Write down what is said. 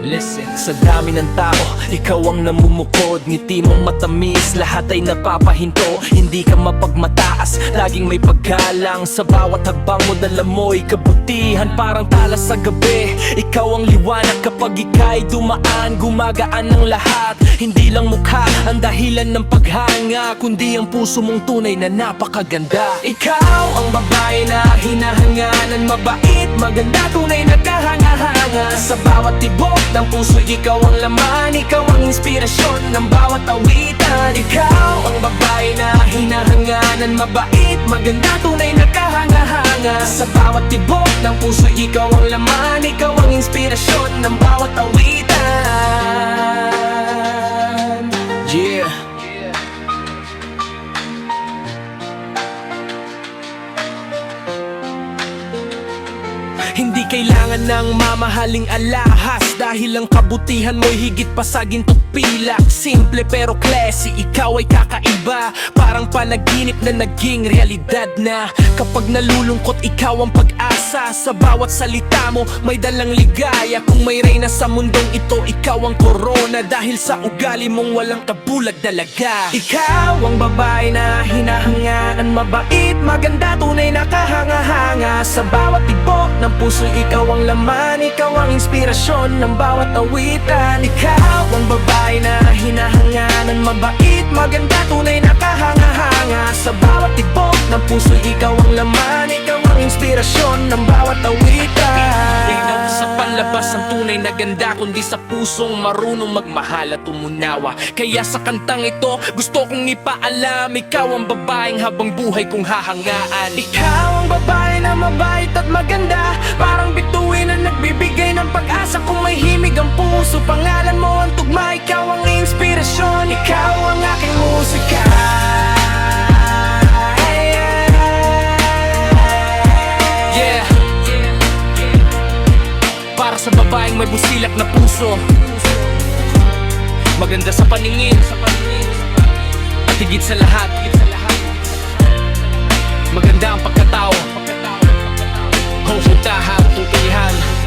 Listen. Sa dami ng tao, ikaw ang namumukod. Ngiti mong matamis, lahat ay napapahinto. Hindi ka mapagmataas, laging may paggalang. Sa bawat hagbang mo dala mo'y kabutihan. Parang talas sa gabi, ikaw ang liwanag. Kapag ika'y dumaan, gumagaan ng lahat. Hindi lang mukha ang dahilan ng paghanga, kundi ang puso mong tunay na napakaganda. Ikaw ang babae na hinahanganan. Mabait, maganda, tunay na kahanga-hanga. Sa bawat tibok ng puso, ikaw ang laman. Ikaw ang inspirasyon ng bawat awitan. Ikaw ang babae na hinahanganan. Mabait, maganda, tunay na kahanga-hanga. Sa bawat tibok ng puso, ikaw ang laman. Ikaw ang inspirasyon ng bawat awitan. Yeah. Hindi kailangan ng mamahaling alahas, dahil ang kabutihan mo'y higit pa sa ginto't pilak. Simple pero classy, ikaw ay kakaiba. Parang panaginip na naging realidad na. Kapag nalulungkot, ikaw ang pag-asa. Sa bawat salita mo, may dalang ligaya. Kung may reyna sa mundong ito, ikaw ang korona. Dahil sa ugali mong walang kabulag dalaga. Ikaw ang babae na hinahangaan. Mabait, maganda, tunay na kahanga-hanga. Sa bawat tibok ng puso, ikaw ang laman. Ikaw ang inspirasyon ng bawat awitan. Ikaw ang babae na hinahanganan. Mabait, maganda, tunay na kahanga-hanga. Sa bawat tibok ng puso, ikaw ang laman. Ikaw ang inspirasyon ng bawat awitan. Tingnan sa panlabas ang tunay na ganda, kundi sa pusong marunong magmahal at umunawa. Kaya sa kantang ito, gusto kong ipaalam, ikaw ang babaeng habang buhay kong hahangaan. Ikaw ang babae na mabait at maganda, parang bituin na nagbibigay ng pag-asa. Kung may himig ang puso, pangalan mo ang tugma. Ikaw ang inspirasyon, ikaw ang aking musika. Yeah. Para sa babaeng may busilak na puso, maganda sa paningin, at higit sa lahat, maganda ang pagkatao. Huwag puntahan, tutihan.